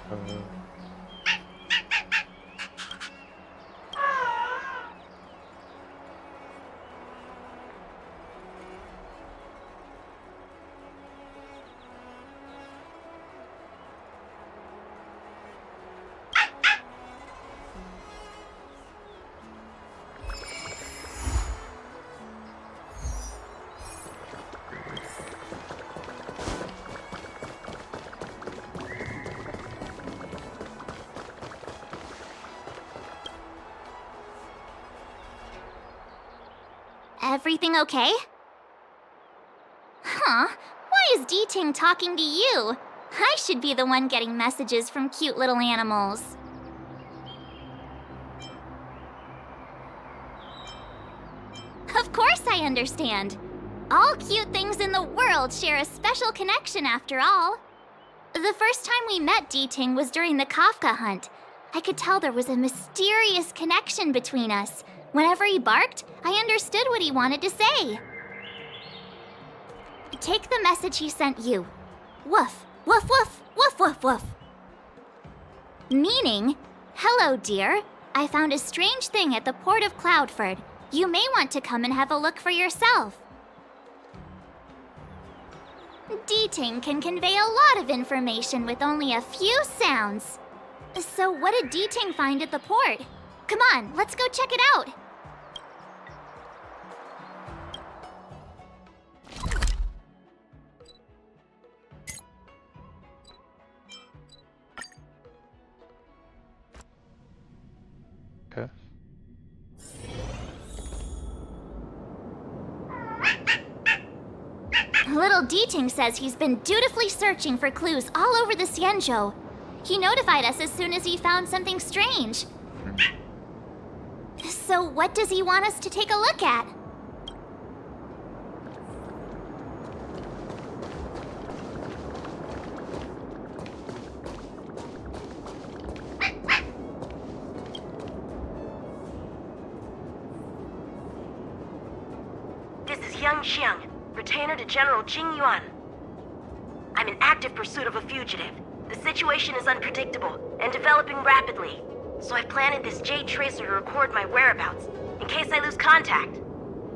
Uh, Everything okay? Huh? Why is D-Ting talking to you? I should be the one getting messages from cute little animals. Of course I understand. All cute things in the world share a special connection after all. The first time we met D-Ting was during the Kafka hunt. I could tell there was a mysterious connection between us. Whenever he barked, I understood what he wanted to say. Take the message he sent you. Woof, woof, woof, woof, woof, woof. Meaning, hello, dear. I found a strange thing at the port of Cloudford. You may want to come and have a look for yourself. D-Ting can convey a lot of information with only a few sounds. So what did D-Ting find at the port? Come on, let's go check it out. okay. Little D-Ting says he's been dutifully searching for clues all over the Xianzhou. He notified us as soon as he found something strange. So what does he want us to take a look at? This is Yanqing, retainer to General Jing Yuan. I'm in active pursuit of a fugitive. The situation is unpredictable and developing rapidly, so I've planted this Jade Tracer to record my whereabouts, in case I lose contact.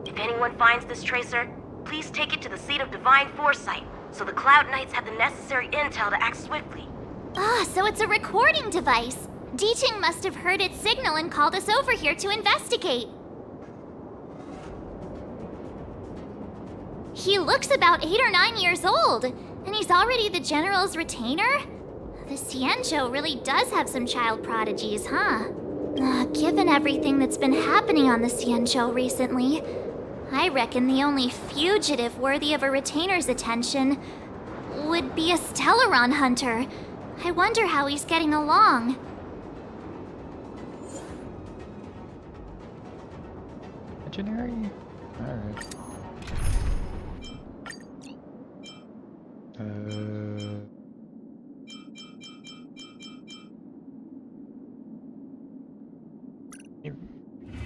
If anyone finds this tracer, please take it to the seat of Divine Foresight, so the Cloud Knights have the necessary intel to act swiftly. Ah, so it's a recording device. D-Ting must have heard its signal and called us over here to investigate. He looks about 8 or 9 years old, and he's already the General's retainer? The Xianzhou really does have some child prodigies, huh? Given everything that's been happening on the Xianzhou recently, I reckon the only fugitive worthy of a retainer's attention would be a Stellaron hunter. I wonder how he's getting along. Legendary? Alright.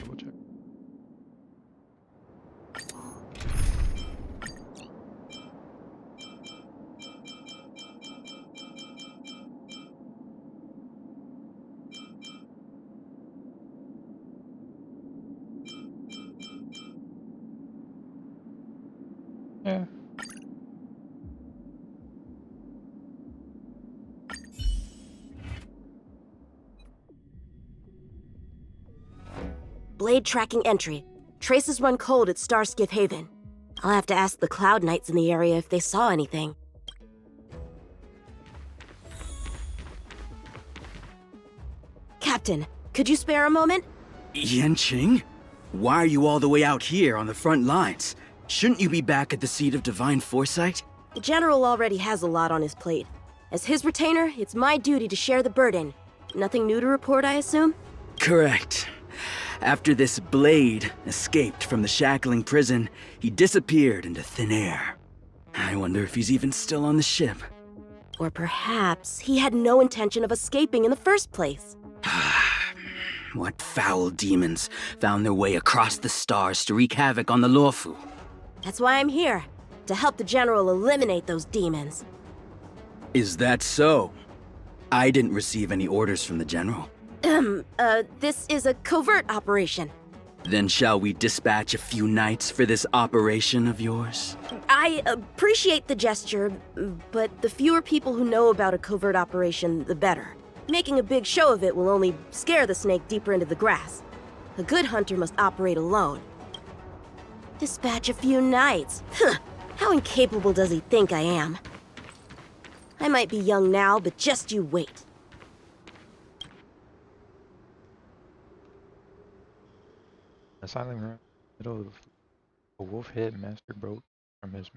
Double check. Yeah. Blade tracking entry. Traces run cold at Starskiff Haven. I'll have to ask the Cloud Knights in the area if they saw anything. Captain, could you spare a moment? Yanqing? Why are you all the way out here on the front lines? Shouldn't you be back at the seat of Divine Foresight? The General already has a lot on his plate. As his retainer, it's my duty to share the burden. Nothing new to report, I assume? Correct. After this Blade escaped from the shackling prison, he disappeared into thin air. I wonder if he's even still on the ship. Or perhaps he had no intention of escaping in the first place. What foul demons found their way across the stars to wreak havoc on the Luofu? That's why I'm here, to help the General eliminate those demons. Is that so? I didn't receive any orders from the General. This is a covert operation. Then shall we dispatch a few knights for this operation of yours? I appreciate the gesture, but the fewer people who know about a covert operation, the better. Making a big show of it will only scare the snake deeper into the grass. A good hunter must operate alone. Dispatch a few knights? Huh. How incapable does he think I am? I might be young now, but just you wait. A silent room, middle of a wolf head master broke from his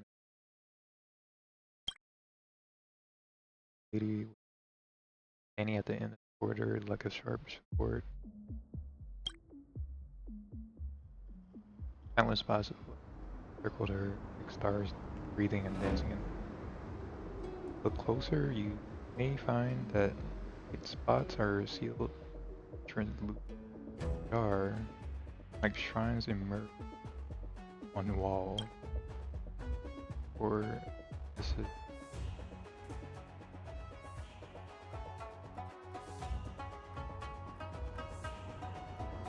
lady standing at the end of the corridor like a sharp sword. Countless spots of light circled her like stars, breathing and dancing. And look closer, you may find that its spots are sealed, translucent, jar, like shrines immersed on the wall. Or this is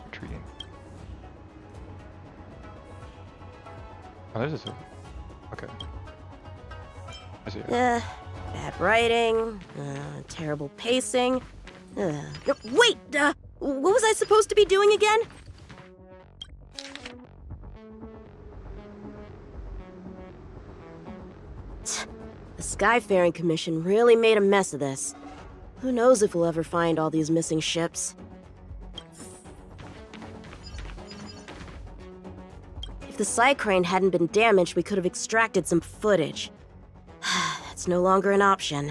retreating. Oh, there's a okay. I see it. Bad writing, terrible pacing. Wait, what was I supposed to be doing again? The Skyfaring Commission really made a mess of this. Who knows if we'll ever find all these missing ships. If the Psycrane hadn't been damaged, we could have extracted some footage. That's no longer an option.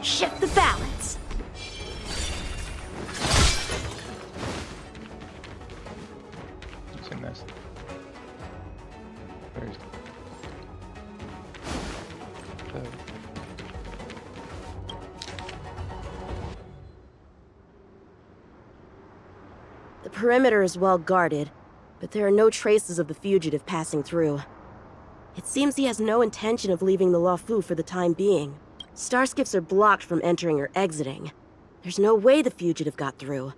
Shift the balance! It's in this. There's The perimeter is well guarded, but there are no traces of the fugitive passing through. It seems he has no intention of leaving the Waifus for the time being. Starskiffs are blocked from entering or exiting. There's no way the fugitive got through.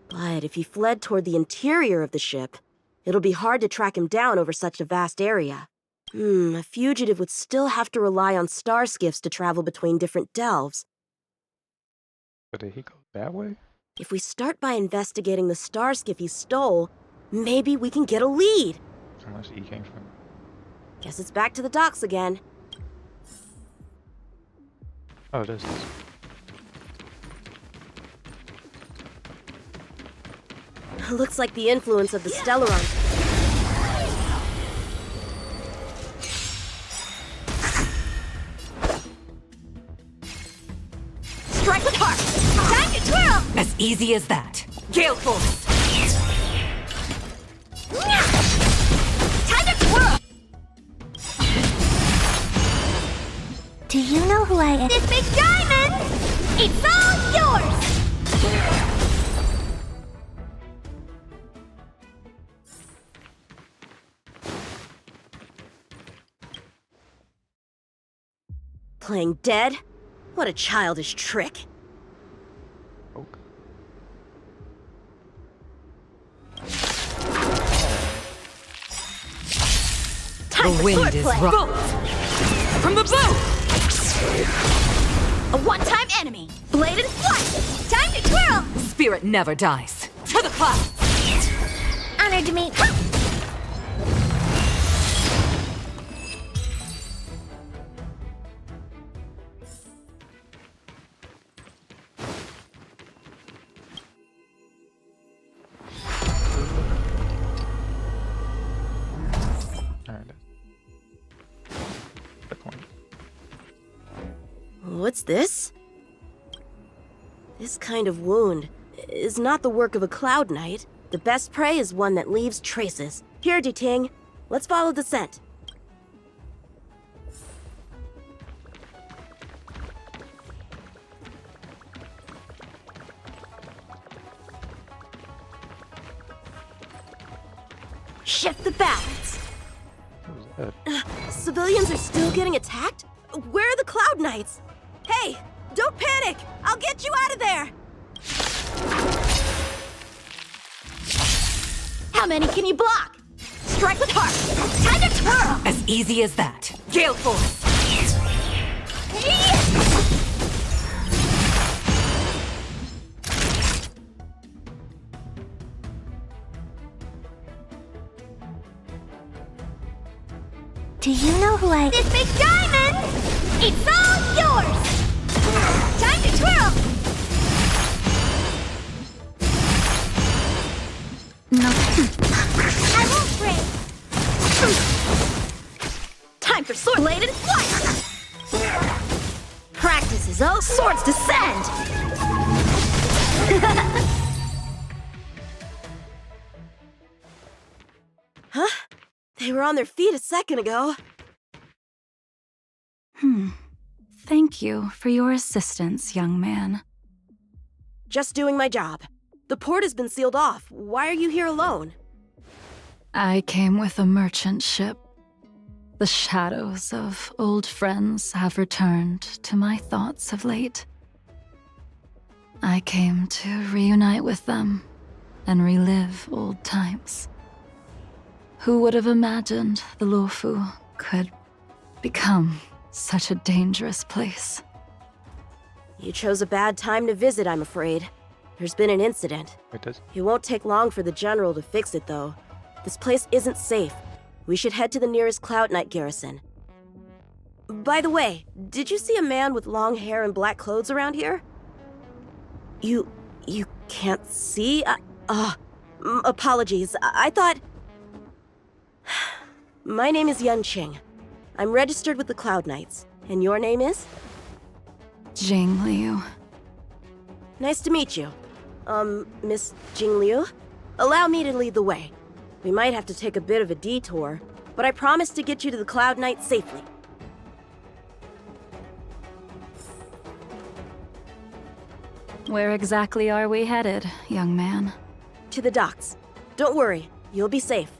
But if he fled toward the interior of the ship, it'll be hard to track him down over such a vast area. A fugitive would still have to rely on starskiffs to travel between different delves. But did he go that way? If we start by investigating the starskiff he stole, maybe we can get a lead. Unless he came from. Guess it's back to the docks again. Oh, it is. Looks like the influence of the Stellaron. Strike with heart! Time to twirl! As easy as that. Gale Force! Time to twirl! Do you know who I am? This big diamond! It's all yours! Playing dead? What a childish trick. Oak. Time The for wind is swordplay. rough. From the boat! A one-time enemy. Blade and flight. Time to twirl. Spirit never dies. To the clouds! Honored to meet. Alright. Good point. What's this? This kind of wound is not the work of a Cloud Knight. The best prey is one that leaves traces. Here, Ting. Let's follow the scent. Shift the balance. What was that? Civilians are still getting attacked? Where are the Cloud Knights? Hey, don't panic! I'll get you out of there! How many can you block? Strike with heart! Time to twirl! As easy as that. Gale Force! Do you know who I... This big diamond! It's all yours! Time to twirl! No. I won't break. Time for sword blade and flight! Practice is over. Swords descend! Huh? They were on their feet a second ago. Thank you for your assistance, young man. Just doing my job. The port has been sealed off. Why are you here alone? I came with a merchant ship. The shadows of old friends have returned to my thoughts of late. I came to reunite with them and relive old times. Who would have imagined the Luofu could become such a dangerous place? You chose a bad time to visit, I'm afraid. There's been an incident. It does. It won't take long for the General to fix it, though. This place isn't safe. We should head to the nearest Cloud Knight garrison. By the way, did you see a man with long hair and black clothes around here? You can't see? Apologies. I thought... My name is Yanqing. I'm registered with the Cloud Knights. And your name is? Jing Liu. Nice to meet you. Miss Jing Liu? Allow me to lead the way. We might have to take a bit of a detour, but I promise to get you to the Cloud Knights safely. Where exactly are we headed, young man? To the docks. Don't worry, you'll be safe.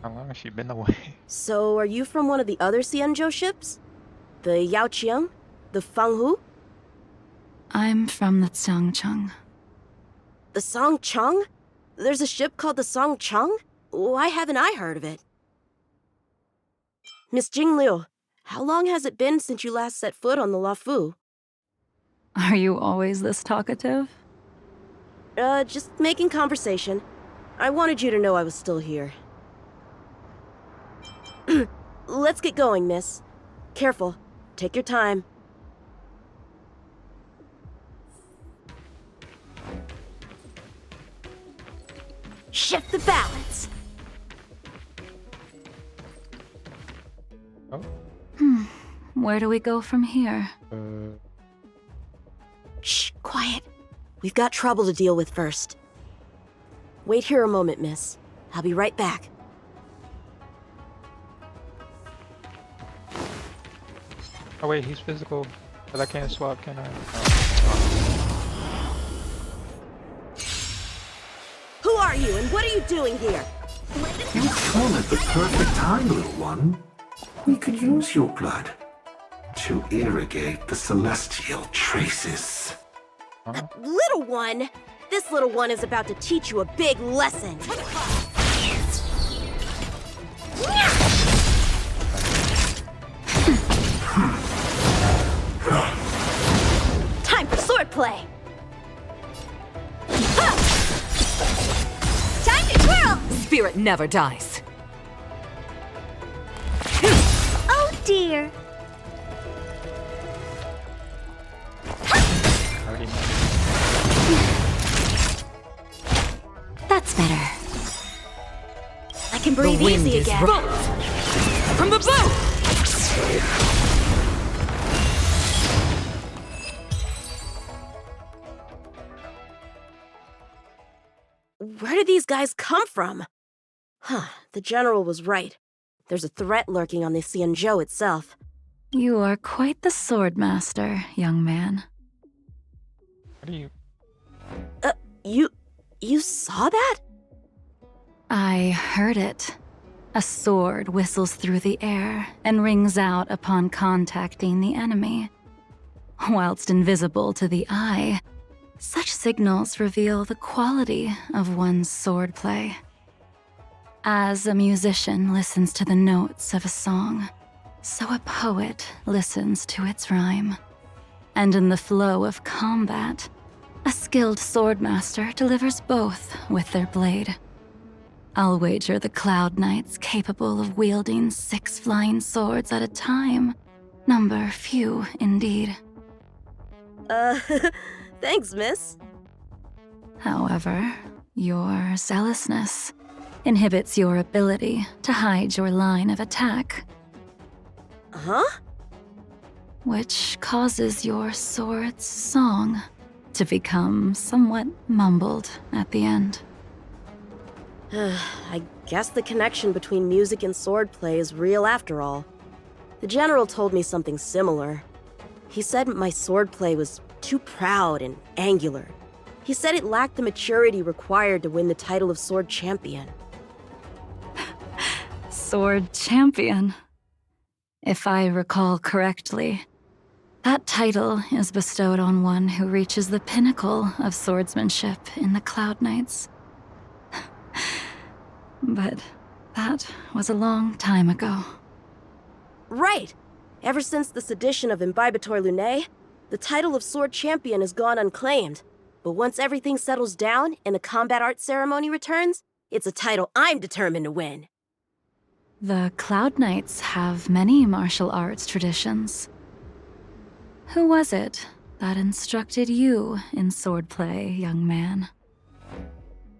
How long has she been away? So, are you from one of the other Xianzhou ships? The Yaoqiang? The Fanghu? I'm from the Xiangcheng. The Songcheng? There's a ship called the Songcheng? Why haven't I heard of it? Miss Jing Liu, how long has it been since you last set foot on the Luofu? Are you always this talkative? Just making conversation. I wanted you to know I was still here. Let's get going, miss. Careful. Take your time. Shift the balance. Oh. Where do we go from here? Shh, quiet. We've got trouble to deal with first. Wait here a moment, miss. I'll be right back. Oh wait, he's physical, but I can't swap, can I? Who are you, and what are you doing here? You call it the perfect time, little one. We could use your blood to irrigate the celestial traces. Huh? Little one? This little one is about to teach you a big lesson. Time for swordplay. Time to twirl! Spirit never dies. Oh dear. Already know. That's better. I can The breathe wind easy is again. right. From the boat! Where did these guys come from? Huh, the General was right. There's a threat lurking on the Xianzhou itself. You are quite the sword master, young man. What do you? You saw that? I heard it. A sword whistles through the air and rings out upon contacting the enemy. Whilst invisible to the eye, such signals reveal the quality of one's swordplay. As a musician listens to the notes of a song, so a poet listens to its rhyme. And in the flow of combat, a skilled swordmaster delivers both with their blade. I'll wager the Cloud Knights capable of wielding 6 flying swords at a time number few indeed. Thanks, miss. However, your zealousness inhibits your ability to hide your line of attack, Huh? which causes your sword's song to become somewhat mumbled at the end. I guess the connection between music and swordplay is real after all. The general told me something similar. He said my swordplay was too proud and angular. He said it lacked the maturity required to win the title of sword champion. Sword champion. If I recall correctly, that title is bestowed on one who reaches the pinnacle of swordsmanship in the Cloud Knights. But that was a long time ago. Right! Ever since the sedition of Imbibitor Lunae, the title of sword champion has gone unclaimed. But once everything settles down and the combat art ceremony returns, it's a title I'm determined to win. The Cloud Knights have many martial arts traditions. Who was it that instructed you in swordplay, young man?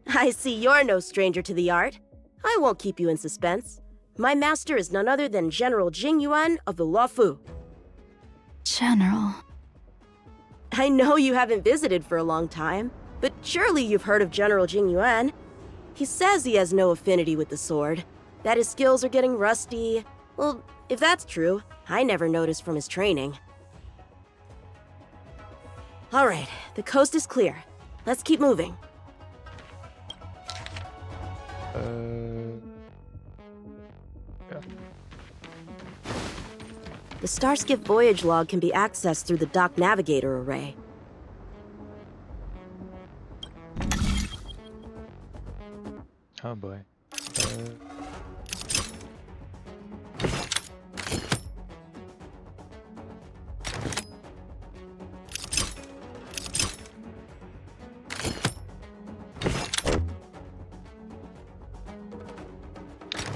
I see you're no stranger to the art. I won't keep you in suspense. My master is none other than General Jing Yuan of the Luofu. General. I know you haven't visited for a long time, but surely you've heard of General Jing Yuan. He says he has no affinity with the sword, that his skills are getting rusty. Well, if that's true, I never noticed from his training. All right, the coast is clear. Let's keep moving. Yeah. The Starskip voyage log can be accessed through the dock navigator array. Oh boy.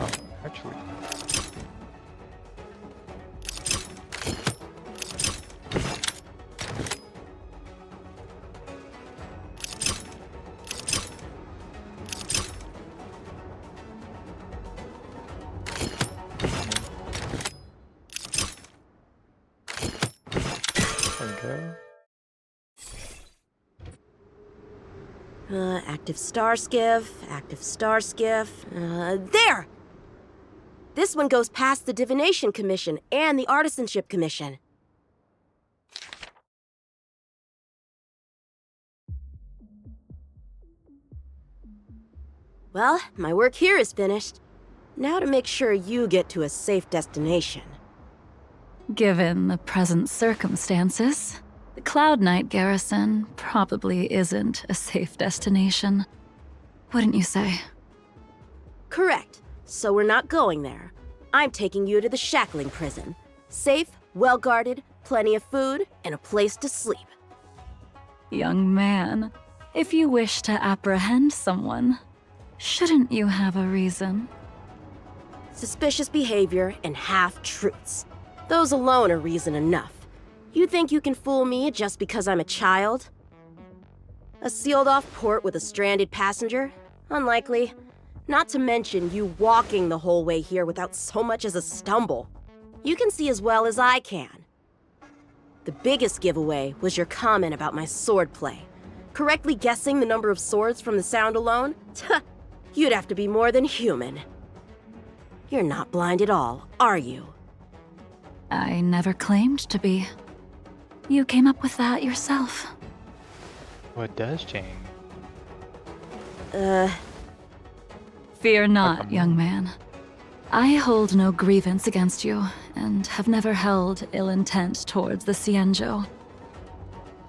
Oh, actually. There we go. Active star skiff. There! This one goes past the Divination Commission and the Artisanship Commission. Well, my work here is finished. Now to make sure you get to a safe destination. Given the present circumstances, the Cloud Knight garrison probably isn't a safe destination. Wouldn't you say? Correct. So we're not going there. I'm taking you to the shackling prison. Safe, well-guarded, plenty of food, and a place to sleep. Young man, if you wish to apprehend someone, shouldn't you have a reason? Suspicious behavior and half-truths. Those alone are reason enough. You think you can fool me just because I'm a child? A sealed-off port with a stranded passenger? Unlikely. Not to mention you walking the whole way here without so much as a stumble. You can see as well as I can. The biggest giveaway was your comment about my swordplay. Correctly guessing the number of swords from the sound alone? You'd have to be more than human. You're not blind at all, are you? I never claimed to be. You came up with that yourself. What does change? Fear not, young man. I hold no grievance against you, and have never held ill intent towards the Xianzhou.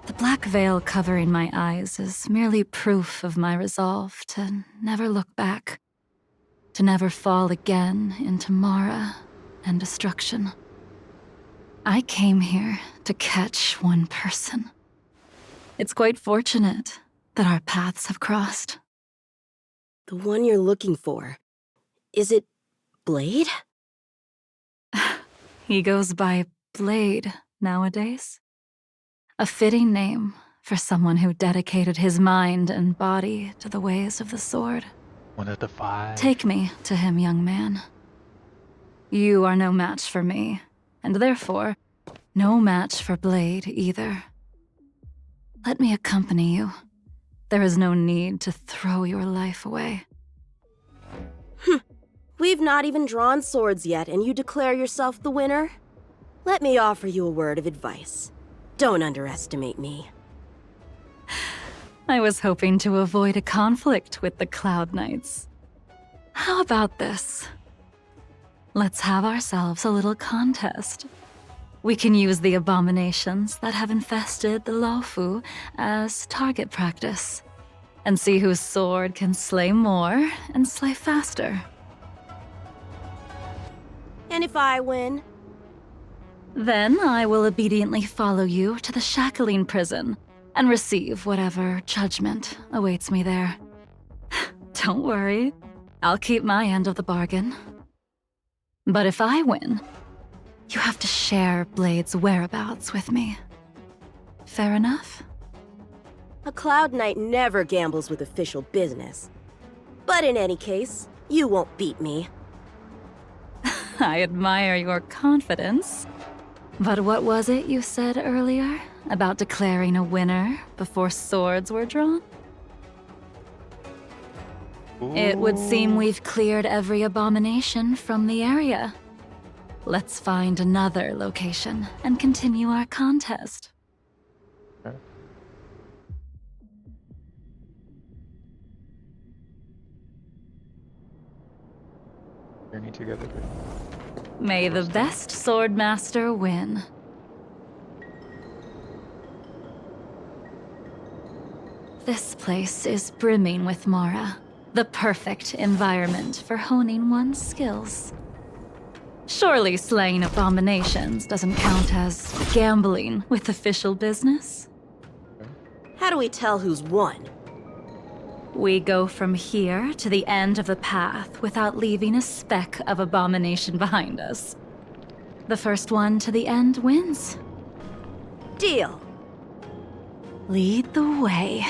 The black veil covering my eyes is merely proof of my resolve to never look back, to never fall again into Mara and destruction. I came here to catch one person. It's quite fortunate that our paths have crossed. The one you're looking for. Is it Blade? He goes by Blade nowadays. A fitting name for someone who dedicated his mind and body to the ways of the sword. One of the 5. Take me to him, young man. You are no match for me, and therefore, no match for Blade either. Let me accompany you. There is no need to throw your life away. We've not even drawn swords yet, and you declare yourself the winner? Let me offer you a word of advice. Don't underestimate me. I was hoping to avoid a conflict with the Cloud Knights. How about this? Let's have ourselves a little contest. We can use the abominations that have infested the Luofu as target practice, and see whose sword can slay more and slay faster. And if I win? Then I will obediently follow you to the shackling prison and receive whatever judgment awaits me there. Don't worry, I'll keep my end of the bargain. But if I win, you have to share Blade's whereabouts with me. Fair enough? A Cloud Knight never gambles with official business. But in any case, you won't beat me. I admire your confidence. But what was it you said earlier about declaring a winner before swords were drawn? It would seem we've cleared every abomination from the area. Let's find another location and continue our contest. Okay. Journey together. May the best swordmaster win. This place is brimming with Mara, the perfect environment for honing one's skills. Surely slaying abominations doesn't count as gambling with official business? How do we tell who's won? We go from here to the end of the path without leaving a speck of abomination behind us. The first one to the end wins. Deal. Lead the way.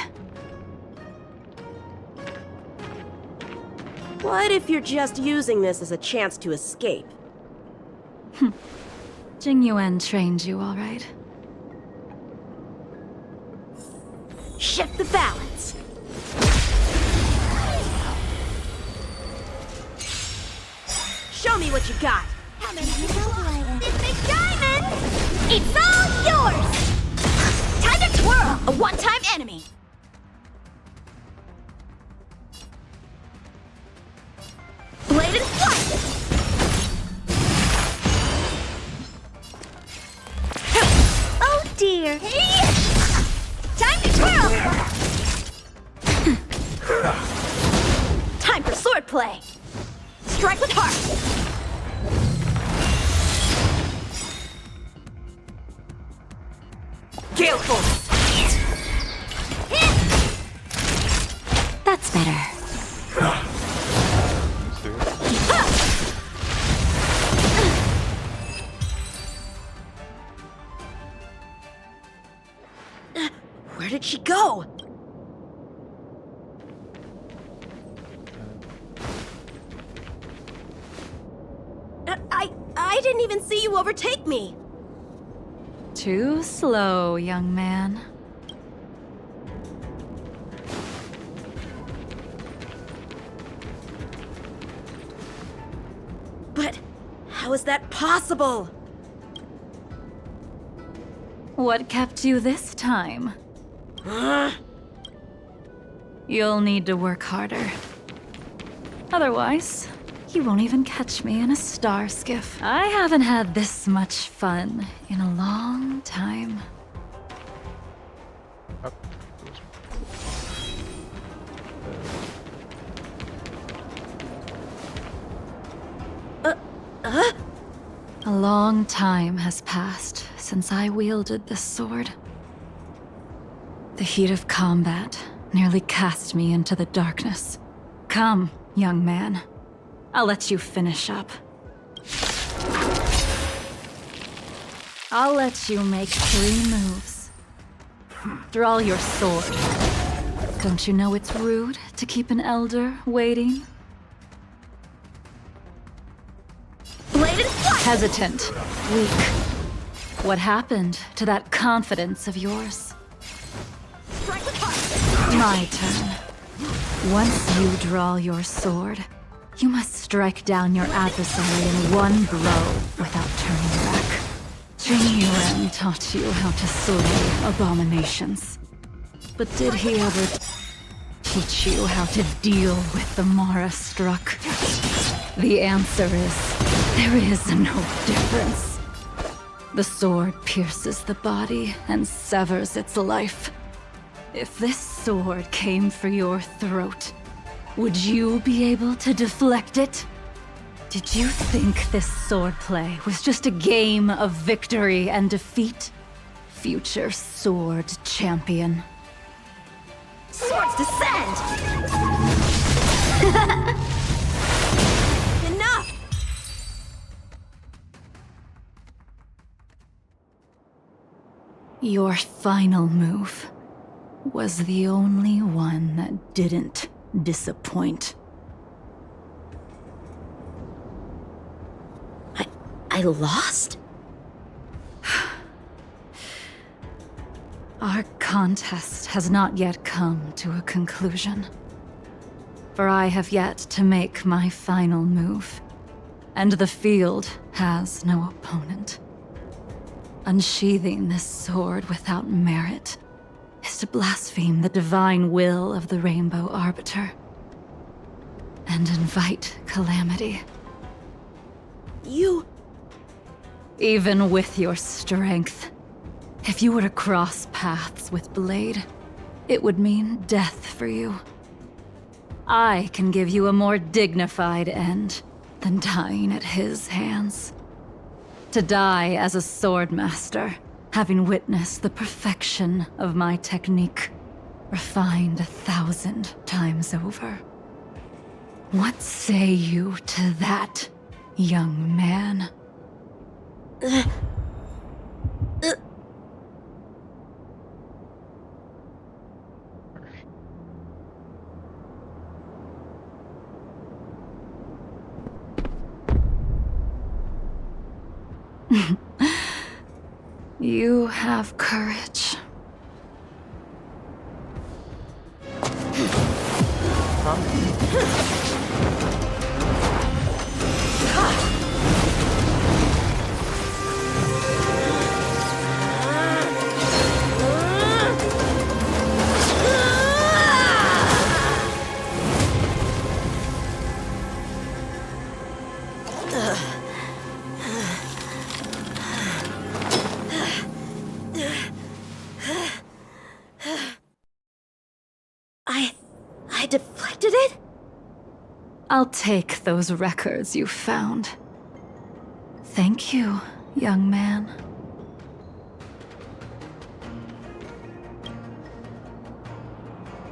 What if you're just using this as a chance to escape? Jingyuan trained you, all right. Shift the balance. Show me what you got. This big diamond! It's all yours! Time to twirl! A one-time enemy! Blade and flight! Oh dear! Time to twirl! Time for swordplay! Strike with heart! Gale Force! That's better. Where did she go? I didn't even see you overtake me. Too slow, young man. But how is that possible? What kept you this time? You'll need to work harder. Otherwise, You won't even catch me in a star skiff. I haven't had this much fun in a long time. Up. A long time has passed since I wielded this sword. The heat of combat nearly cast me into the darkness. Come, young man. I'll let you finish up. I'll let you make 3 moves. Draw your sword. Don't you know it's rude to keep an elder waiting? Bladed flash! Hesitant, weak. What happened to that confidence of yours? Strike with heart! My turn. Once you draw your sword, you must strike down your adversary in one blow without turning back. Jing Yuan taught you how to slay abominations. But did he ever teach you how to deal with the Mara struck? The answer is, there is no difference. The sword pierces the body and severs its life. If this sword came for your throat, would you be able to deflect it? Did you think this swordplay was just a game of victory and defeat? Future sword champion. Swords descend! Enough! Your final move was the only one that didn't disappoint. I lost? Our contest has not yet come to a conclusion. For I have yet to make my final move, and the field has no opponent. Unsheathing this sword without merit is to blaspheme the divine will of the Rainbow Arbiter and invite calamity. You... Even with your strength, if you were to cross paths with Blade, it would mean death for you. I can give you a more dignified end than dying at his hands. To die as a swordmaster, having witnessed the perfection of my technique, refined 1,000 times over. What say you to that, young man? You have courage. I deflected it? I'll take those records you found. Thank you, young man.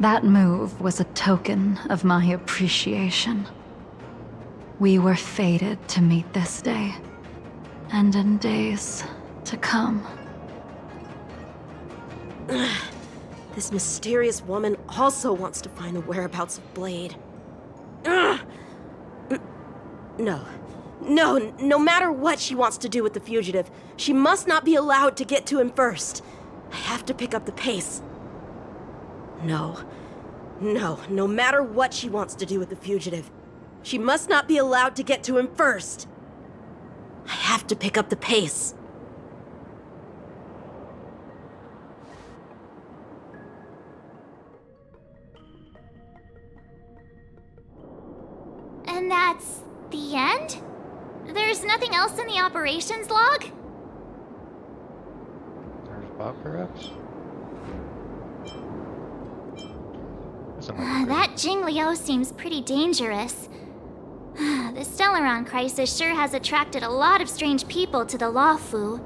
That move was a token of my appreciation. We were fated to meet this day, and in days to come. This mysterious woman also wants to find the whereabouts of Blade. Ugh. No matter what she wants to do with the fugitive, she must not be allowed to get to him first. I have to pick up the pace. No matter what she wants to do with the fugitive, she must not be allowed to get to him first. I have to pick up the pace. And that's the operations log? There's Bob, perhaps? Doesn't like That Jing Liu seems pretty dangerous. The Stellaron crisis sure has attracted a lot of strange people to the Lawfu.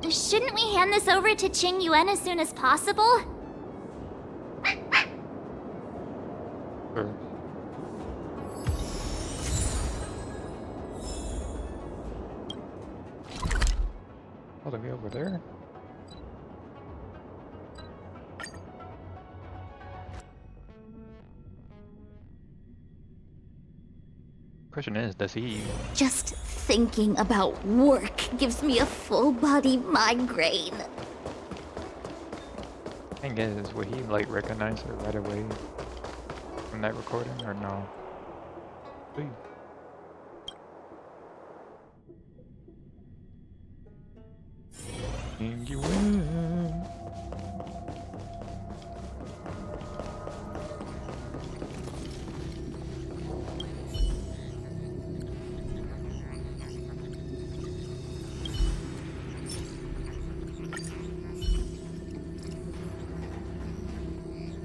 Shouldn't we hand this over to Qing Yuan as soon as possible? Sure. Oh, they'll be over there? Question is, does he... Just thinking about work gives me a full body migraine. Thing is, would he like recognize her right away from that recording or no? Please. And you win.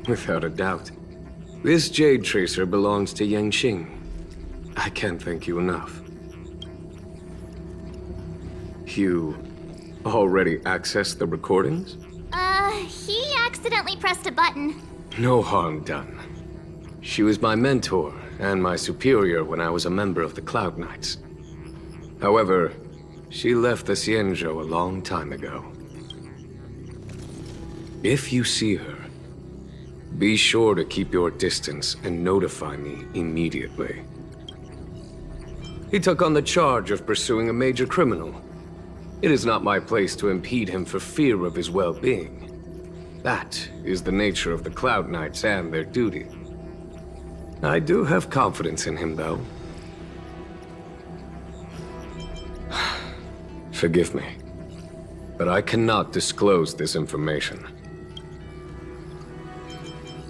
Without a doubt. This Jade Tracer belongs to Yanqing. I can't thank you enough. You already accessed the recordings? He accidentally pressed a button. No harm done. She was my mentor and my superior when I was a member of the Cloud Knights. However, she left the Xianzhou a long time ago. If you see her, be sure to keep your distance and notify me immediately. He took on the charge of pursuing a major criminal. It is not my place to impede him for fear of his well-being. That is the nature of the Cloud Knights and their duty. I do have confidence in him, though. Forgive me, but I cannot disclose this information.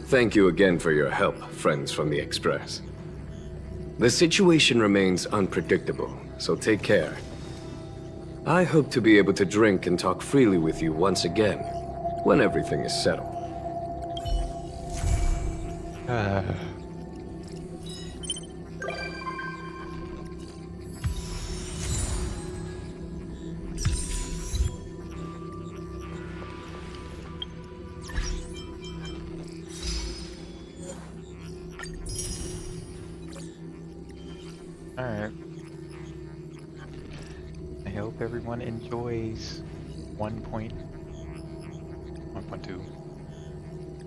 Thank you again for your help, friends from the Express. The situation remains unpredictable, so take care. I hope to be able to drink and talk freely with you once again, when everything is settled. Alright. I hope everyone enjoys 1.1.2.